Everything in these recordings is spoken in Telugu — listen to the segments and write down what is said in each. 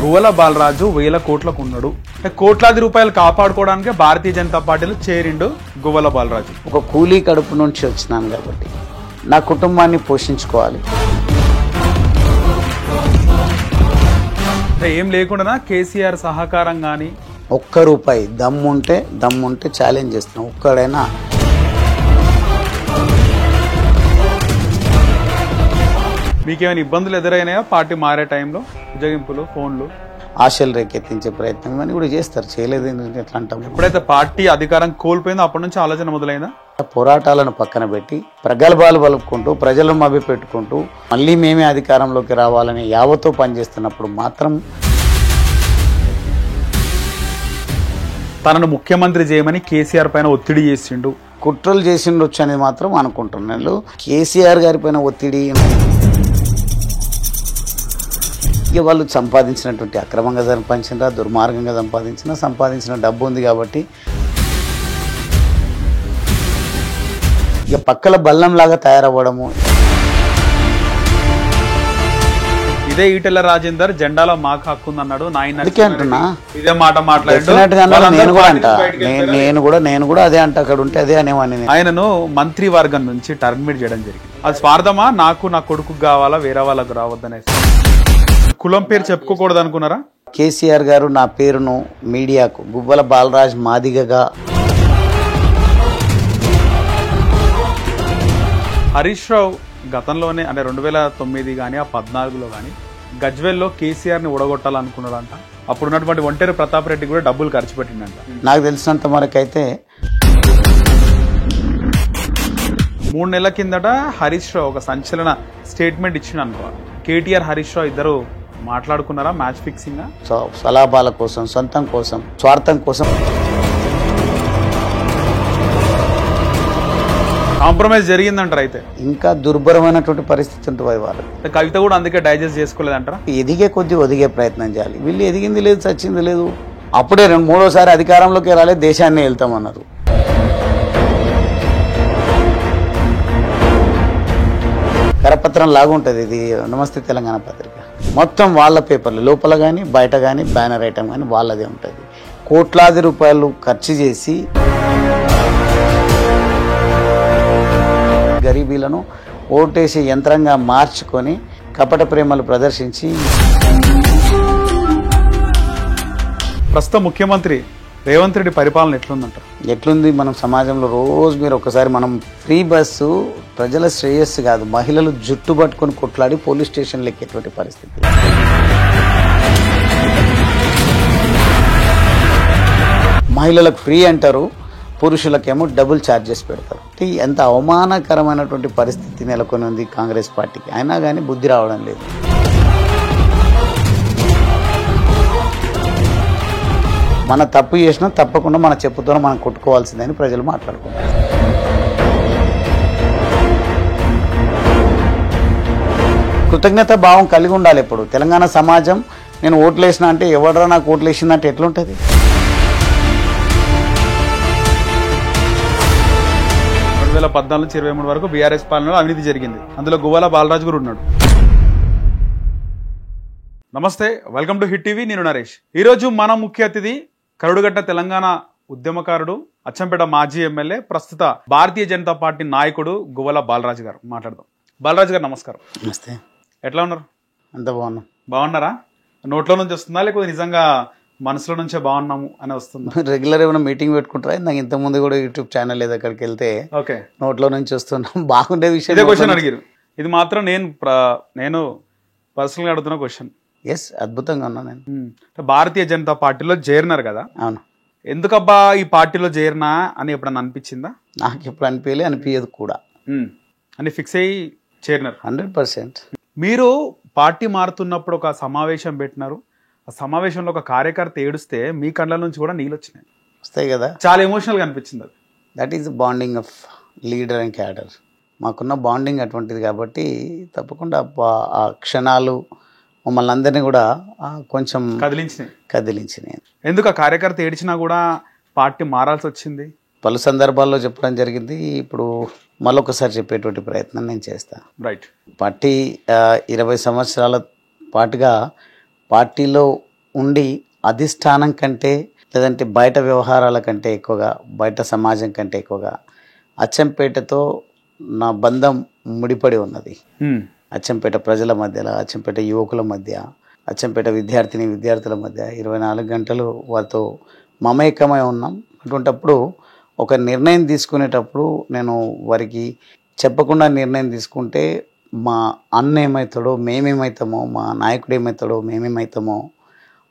గువ్వల బాలరాజు 1000 కోట్లకు ఉన్నాడు. కోట్లాది రూపాయలు కాపాడుకోవడానికి భారతీయ జనతా పార్టీలో చేరిండు గువ్వల బాలరాజు. ఒక కూలీ కడుపు నుంచి వచ్చినాను కాబట్టి నా కుటుంబాన్ని పోషించుకోవాలి. ఏం లేకుండా కేసీఆర్ సహకారం కానీ ఒక్క రూపాయి దమ్ముంటే ఛాలెంజ్ చేస్తున్నాం. ఒక్కడైనా మీకేమైనా ఇబ్బందులు ఎదురైనాయా పార్టీ మారే టైంలో? ఉద్యోగింపులు, ఫోన్లు, ఆశలు రేకెత్తించే ప్రయత్నం ఇవన్నీ కూడా చేస్తారు. చేయలేదు ఎట్లా అంటాం? ఎప్పుడైతే పార్టీ అధికారం కోల్పోయిందో అప్పటి నుంచి ఆలోచన మొదలైందా? పోరాటాలను పక్కన పెట్టి ప్రగల్భాలు పలుపుకుంటూ ప్రజలను మభ్యపెట్టుకుంటూ మళ్ళీ మేమే అధికారంలోకి రావాలని యావతో పనిచేస్తున్నప్పుడు మాత్రం తనను ముఖ్యమంత్రి చేయమని కేసీఆర్ పైన ఒత్తిడి చేసిండు. కుట్రలు చేసిండొచ్చు అనేది మాత్రం అనుకుంటున్నాను. కేసీఆర్ గారి పైన ఒత్తిడి, ఇక వాళ్ళు సంపాదించినటువంటి అక్రమంగా సంపాదించినా దుర్మార్గంగా సంపాదించిన డబ్బు ఉంది కాబట్టి ఇక పక్కల బల్లంలాగా తయారవ్వడము. ఇదే ఈటెల రాజేందర్ జెండాలో మాకు హక్కు ఉందన్నాడు. అంటున్నా ఇదే మాట మాట్లాడాడు. నేను కూడా అదే అంట. అక్కడ ఉంటే అదే అనేవాడిని. ఆయనను మంత్రి వర్గం నుంచి టర్మినేట్ చేయడం జరిగింది. అది స్వార్థమా? నాకు నా కొడుకు కావాలా, వేరే వాళ్ళకు రావద్దనేసి కులం పేరు చెప్పుకోకూడదు అనుకున్నారా? కేసీఆర్ గారు నా పేరును మీడియాకు గువ్వల బాలరాజ్ మాదిగగా, హరీష్ రావు గతంలోనే అంటే 2009 కానీ 2014లో కానీ గజ్వెల్లో కేసీఆర్ని ఓడగొట్టాలనుకున్నాడంట. అప్పుడు ఉన్నటువంటి ఒంటేరు ప్రతాప్ రెడ్డి కూడా డబ్బులు ఖర్చు పెట్టిండంట. నాకు తెలిసినంత వరకైతే 3 నెలల కిందట హరీష్ రావు ఒక సంచలన స్టేట్మెంట్ ఇచ్చిండు అనుకో. కేటీఆర్ హరీష్ రావు ఇద్దరు మాట్లాడుకున్నారా? మ్యాచ్ ఫిక్సింగ్, స్వలాభాల కోసం, సొంతం కోసం, స్వార్థం కోసం కాంప్రమైజ్ జరిగిందంటారు. అయితే ఇంకా దుర్భరమైనటువంటి పరిస్థితి ఉంటుంది. వాళ్ళు కవిత కూడా అందుకే డైజెస్ట్ చేసుకోలేదంటారా? ఎదిగే కొద్ది ఒదిగే ప్రయత్నం చేయాలి. వీళ్ళు ఎదిగింది లేదు, చచ్చింది లేదు. అప్పుడే 3వ అధికారంలోకి రాలేదు, దేశాన్ని వెళ్తామన్నారు. కరపత్రం లాగుంటుంది ఇది నమస్తే తెలంగాణ పత్రిక. మొత్తం వాళ్ళ పేపర్లు లోపల కానీ బయట కానీ బ్యానర్ ఐటమ్ కానీ వాళ్ళదే ఉంటుంది. కోట్లాది రూపాయలు ఖర్చు చేసి గరీబీలను ఓటేసే యంత్రంగా మార్చుకొని కపట ప్రేమలు ప్రదర్శించి ప్రస్తుత ముఖ్యమంత్రి రేవంత్ రెడ్డి పరిపాలన ఎట్లుంది? మనం సమాజంలో రోజు మీరు ఒకసారి మనం ఫ్రీ బస్సు ప్రజల శ్రేయస్సు కాదు, మహిళలు జుట్టు పట్టుకొని కొట్లాడి పోలీస్ స్టేషన్లు ఎక్కేటువంటి పరిస్థితి. మహిళలకు ఫ్రీ అంటారు, పురుషులకేమో డబుల్ ఛార్జెస్ పెడతారు. ఎంత అవమానకరమైనటువంటి పరిస్థితి నెలకొని ఉంది కాంగ్రెస్ పార్టీకి. అయినా కానీ బుద్ధి రావడం లేదు. మన తప్పు చేసినా తప్పకుండా మన చెప్పుతో మనం కొట్టుకోవాల్సిందని ప్రజలు మాట్లాడుకుంటారు. కృతజ్ఞత భావం కలిగి ఉండాలి ఎప్పుడు. తెలంగాణ సమాజం నేను ఓట్లు వేసినా అంటే ఎవడరా నాకు ఓట్లు వేసిందంటే ఎట్లుంటుంది? నుంచి 2023 వరకు బీఆర్ఎస్ పాలనలో అవినీతి జరిగింది. అందులో గువ్వల బాలరాజు కూడా ఉన్నాడు. నమస్తే, వెల్కమ్ టు హిట్ టీవీ. నేను నరేష్. ఈరోజు మన ముఖ్య అతిథి కరుడుగట్ట తెలంగాణ ఉద్యమకారుడు, అచ్చంపేట మాజీ ఎమ్మెల్యే, ప్రస్తుత భారతీయ జనతా పార్టీ నాయకుడు గువ్వల బాలరాజు గారు. మాట్లాడదాం. బాలరాజు గారు నమస్కారం. నమస్తే. ఎట్లా ఉన్నారు? అంత బాగున్నాం. బాగున్నారా? నోట్లో నుంచి వస్తుందా లేకపోతే నిజంగా మనసులో నుంచే బాగున్నాము అని వస్తుంది? రెగ్యులర్ ఏమైనా మీటింగ్ పెట్టుకుంటారా? నాకు ఇంత ముందు కూడా యూట్యూబ్ ఛానల్ ఏదో అక్కడికి వెళ్తే నోట్లో నుంచి వస్తున్నాం. బాగుండే విషయం. ఇదే క్వశ్చన్ అడిగారు. ఇది మాత్రం నేను పర్సనల్గా అడుగుతున్న క్వశ్చన్. ఎస్, అద్భుతంగా ఉన్నా నేను. భారతీయ జనతా పార్టీలో చేరినారు కదా? అవును. ఎందుకబ్బా ఈ పార్టీలో చేరినా అని ఎప్పుడన్నా అనిపించిందా? నాకు ఎప్పుడు అనిపించదు కూడా. అని ఫిక్స్ అయ్యి చేరినారు? 100%. మీరు పార్టీ మారుతున్నప్పుడు ఒక సమావేశం పెట్టినారు. ఆ సమావేశంలో ఒక కార్యకర్త ఏడుస్తే మీ కళ్ళ నుంచి కూడా నీళ్ళు వచ్చినాయి. వస్తాయి కదా. చాలా ఎమోషనల్గా అనిపించింది అది. That is bonding of leader and cadre. మాకున్న బాండింగ్ అటువంటిది కాబట్టి తప్పకుండా ఆ క్షణాలు మమ్మల్ని అందరినీ కూడా కొంచెం కదిలించినాయి. ఎందుకు ఆ కార్యకర్త ఏడిచినా కూడా పార్టీ మారాల్సి వచ్చింది? పలు సందర్భాల్లో చెప్పడం జరిగింది. ఇప్పుడు మళ్ళొకసారి చెప్పేటువంటి ప్రయత్నం నేను చేస్తాను. రైట్. పార్టీ 20 సంవత్సరాల పాటుగా పార్టీలో ఉండి అధిష్టానం కంటే లేదంటే బయట వ్యవహారాల కంటే ఎక్కువగా, బయట సమాజం కంటే ఎక్కువగా అచ్చంపేటతో నా బంధం ముడిపడి ఉన్నది. అచ్చంపేట ప్రజల మధ్యలో, అచ్చంపేట యువకుల మధ్య, అచ్చంపేట విద్యార్థుల మధ్య 24 గంటలు వారితో మమేకమై ఉన్నాం. అటువంటప్పుడు ఒక నిర్ణయం తీసుకునేటప్పుడు నేను వారికి చెప్పకుండా నిర్ణయం తీసుకుంటే మా అన్న ఏమవుతాడో మేమేమవుతామో, మా నాయకుడు ఏమవుతాడో మేమేమవుతామో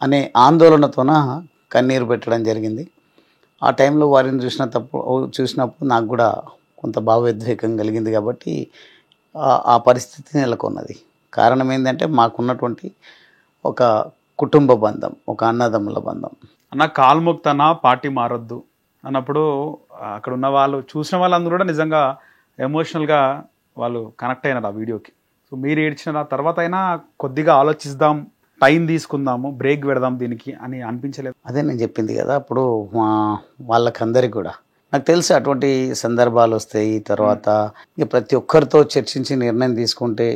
అనే ఆందోళనతోన కన్నీరు పెట్టడం జరిగింది. ఆ టైంలో వారిని చూసినప్పుడు నాకు కూడా కొంత భావోద్వేగం కలిగింది. కాబట్టి ఆ పరిస్థితి నెలకొన్నది. కారణం ఏంటంటే మాకున్నటువంటి ఒక కుటుంబ బంధం, ఒక అన్నదమ్ముల బంధం. అన్న కాల్ముక్తనా పార్టీ మారొద్దు అన్నప్పుడు అక్కడ ఉన్న వాళ్ళు, చూసిన వాళ్ళందరూ కూడా నిజంగా ఎమోషనల్గా వాళ్ళు కనెక్ట్ అయినారు ఆ వీడియోకి. సో మీరు ఏడ్చిన తర్వాత అయినా కొద్దిగా ఆలోచిద్దాం, టైం తీసుకుందాము, బ్రేక్ పెడదాం దీనికి అని అనిపించలేదు? అదే నేను చెప్పింది కదా, అప్పుడు వాళ్ళకందరికి కూడా నాకు తెలుసు అటువంటి సందర్భాలు వస్తాయి. తర్వాత ఇక ప్రతి ఒక్కరితో చర్చించి నిర్ణయం తీసుకుంటే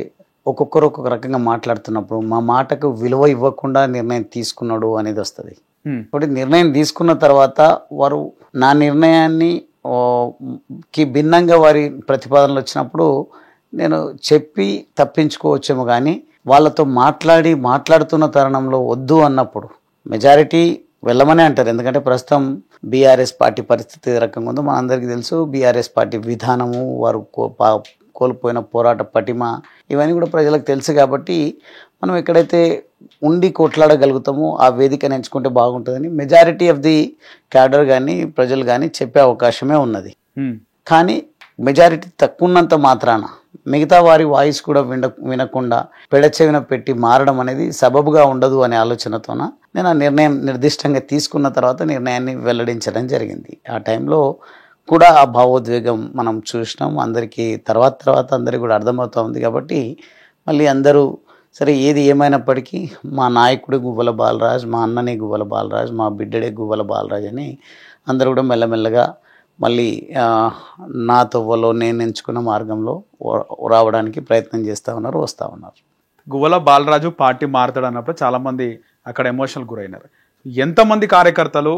ఒక్కొక్కరు ఒక్కొక్క రకంగా మాట్లాడుతున్నప్పుడు మా మాటకు విలువ ఇవ్వకుండా నిర్ణయం తీసుకున్నాడు అనేది వస్తుంది. కాబట్టి నిర్ణయం తీసుకున్న తర్వాత వారు నా నిర్ణయాన్ని కి భిన్నంగా వారి ప్రతిపాదనలు వచ్చినప్పుడు నేను చెప్పి తప్పించుకోవచ్చేమో, కానీ వాళ్ళతో మాట్లాడుతున్న తరుణంలో వద్దు అన్నప్పుడు మెజారిటీ వెళ్ళమనే అంటారు. ఎందుకంటే ప్రస్తుతం బీఆర్ఎస్ పార్టీ పరిస్థితి ఏ రకంగా ఉందో మనందరికీ తెలుసు. బీఆర్ఎస్ పార్టీ విధానము, వారు కోల్పోయిన పోరాట పటిమ, ఇవన్నీ కూడా ప్రజలకు తెలుసు. కాబట్టి మనం ఎక్కడైతే ఉండి కొట్లాడగలుగుతామో ఆ వేదికను ఎంచుకుంటే బాగుంటుందని మెజారిటీ ఆఫ్ ది క్యాడర్ కానీ ప్రజలు కానీ చెప్పే అవకాశమే ఉన్నది. కానీ మెజారిటీ తక్కువ ఉన్నంత మాత్రాన మిగతా వారి వాయిస్ కూడా వినకుండా పెడచెవిన పెట్టి మారడం అనేది సబబుగా ఉండదు అనే ఆలోచనతోన నేను ఆ నిర్ణయం నిర్దిష్టంగా తీసుకున్న తర్వాత నిర్ణయాన్ని వెల్లడించడం జరిగింది. ఆ టైంలో కూడా ఆ భావోద్వేగం మనం చూసినాం. అందరికీ తర్వాత అందరికీ కూడా అర్థమవుతూ ఉంది. కాబట్టి మళ్ళీ అందరూ సరే ఏది ఏమైనప్పటికీ మా నాయకుడు గువ్వల బాలరాజ్, మా అన్ననే గువ్వల బాలరాజ్, మా బిడ్డడే గువ్వల బాలరాజ్ అని అందరూ కూడా మెల్లమెల్లగా మళ్ళీ నా తవ్వలో నేను ఎంచుకున్న మార్గంలో రావడానికి ప్రయత్నం చేస్తూ ఉన్నారు, వస్తూ ఉన్నారు. గువ్వల బాలరాజు పార్టీ మారుతాడు అన్నప్పుడు చాలామంది అక్కడ ఎమోషనల్ గురైనారు. ఎంతమంది కార్యకర్తలు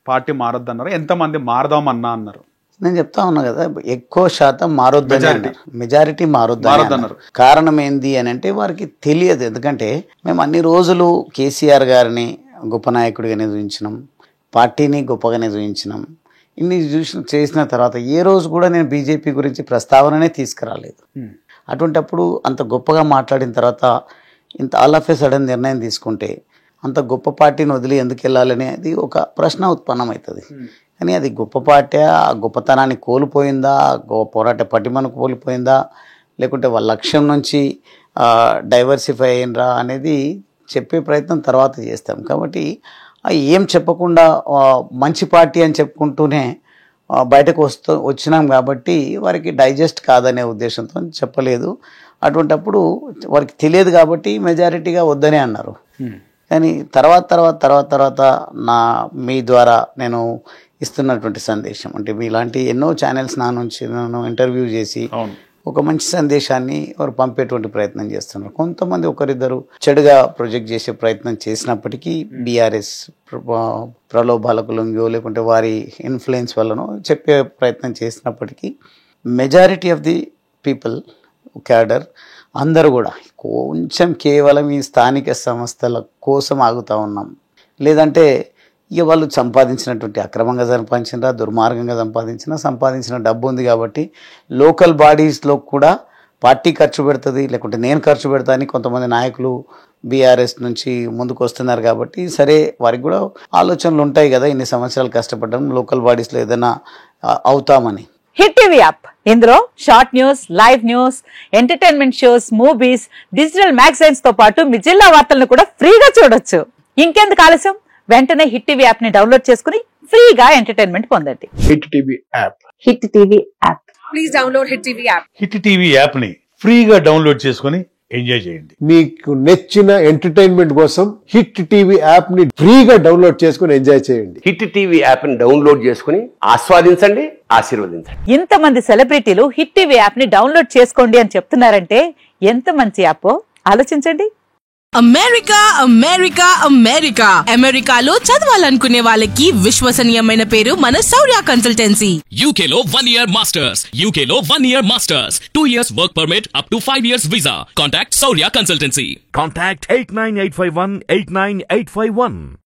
పార్టీ మారొద్దన్నారు, ఎంతమంది మారదామన్నా అన్నారు? నేను చెప్తా ఉన్నా కదా, ఎక్కువ శాతం మారొద్దని, మెజారిటీ మారొద్దన్నారు. కారణం ఏంది అని అంటే వారికి తెలియదు. ఎందుకంటే మేము అన్ని రోజులు కేసీఆర్ గారిని గొప్ప నాయకుడిగానే చూపించినాం, పార్టీని గొప్పగానే చూపించినాం. ఇన్ని చేసిన తర్వాత ఏ రోజు కూడా నేను బీజేపీ గురించి ప్రస్తావననే తీసుకురాలేదు. అటువంటప్పుడు అంత గొప్పగా మాట్లాడిన తర్వాత ఇంత ఆల్ ఆఫ్ ఏ సడన్ నిర్ణయం తీసుకుంటే అంత గొప్ప పార్టీని వదిలి ఎందుకు వెళ్ళాలనేది ఒక ప్రశ్న ఉత్పన్నమవుతుంది. కానీ అది గొప్ప పార్టీ, ఆ గొప్పతనాన్ని కోల్పోయిందా, పోరాట పటిమను కోల్పోయిందా, లేకుంటే వాళ్ళ లక్ష్యం నుంచి డైవర్సిఫై అయినరా అనేది చెప్పే ప్రయత్నం తర్వాత చేస్తాం. కాబట్టి ఏం చెప్పకుండా మంచి పార్టీ అని చెప్పుకుంటూనే బయటకు వచ్చినాం. కాబట్టి వారికి డైజెస్ట్ కాదనే ఉద్దేశంతో చెప్పలేదు. అటువంటప్పుడు వారికి తెలియదు కాబట్టి మెజారిటీగా వద్దనే అన్నారు. కానీ తర్వాత మీ ద్వారా నేను ఇస్తున్నటువంటి సందేశం అంటే మీలాంటి ఎన్నో ఛానల్స్ నా నుంచి నన్ను ఇంటర్వ్యూ చేసి ఒక మంచి సందేశాన్ని వారు పంపేటువంటి ప్రయత్నం చేస్తున్నారు. కొంతమంది ఒకరిద్దరు చెడుగా ప్రొజెక్ట్ చేసే ప్రయత్నం చేసినప్పటికీ బీఆర్ఎస్ ప్రలోభాలకు లొంగియో లేకుంటే వారి ఇన్ఫ్లుయెన్స్ వల్లనో చెప్పే ప్రయత్నం చేసినప్పటికీ majority of the people cadre అందరూ కూడా కొంచెం కేవలం ఈ స్థానిక సంస్థల కోసం ఆగుతూ ఉన్నాం. లేదంటే ఇక వాళ్ళు సంపాదించినటువంటి అక్రమంగా సంపాదించినా దుర్మార్గంగా సంపాదించిన డబ్బు ఉంది కాబట్టి లోకల్ బాడీస్లో కూడా పార్టీ ఖర్చు పెడుతుంది, లేకుంటే నేను ఖర్చు పెడతా అని కొంతమంది నాయకులు బీఆర్ఎస్ నుంచి ముందుకు వస్తున్నారు. కాబట్టి సరే వారికి కూడా ఆలోచనలు ఉంటాయి కదా, ఇన్ని సంవత్సరాలు కష్టపడ్డాం లోకల్ బాడీస్లో ఏదైనా అవుతామని. హిట్ టీవీ యాప్, ఇందులో short news, live news, entertainment shows, movies, digital magazines తో పాటు మీ జిల్లా వార్తలను కూడా ఫ్రీగా చూడొచ్చు. ఇంకెందుకు ఆలస్యం, వెంటనే హిట్ టీవీ యాప్ ని డౌన్లోడ్ చేసుకుని ఫ్రీగా ఎంటర్టైన్మెంట్ పొందండి. Hit TV app, hit TV app, please download hit TV app. Hit TV app ని ఫ్రీగా డౌన్లోడ్ చేసుకుని ఎంజాయ్ చేయండి. మీకు నచ్చిన ఎంటర్టైన్మెంట్ కోసం హిట్ టీవీ యాప్ ని ఫ్రీగా డౌన్లోడ్ చేసుకుని ఎంజాయ్ చేయండి. హిట్ టీవీ యాప్ ని డౌన్లోడ్ చేసుకుని ఆస్వాదించండి, ఆశీర్వదించండి. ఇంతమంది సెలబ్రిటీలు హిట్ టీవీ యాప్ ని డౌన్లోడ్ చేసుకోండి అని చెప్తున్నారంటే ఎంత మంచి యాప్ ఆలోచించండి. అమెరికా అమెరికా అమెరికా అమెరికాలో చదవాలనుకునే వాళ్ళకి విశ్వసనీయమైన పేరు మన శౌర్య కన్సల్టెన్సీ. UK లో 1 year masters, UK లో 1 year masters, 2 years work permit up to 5 years visa. Contact Saurya Consultancy. Contact 89851 89851.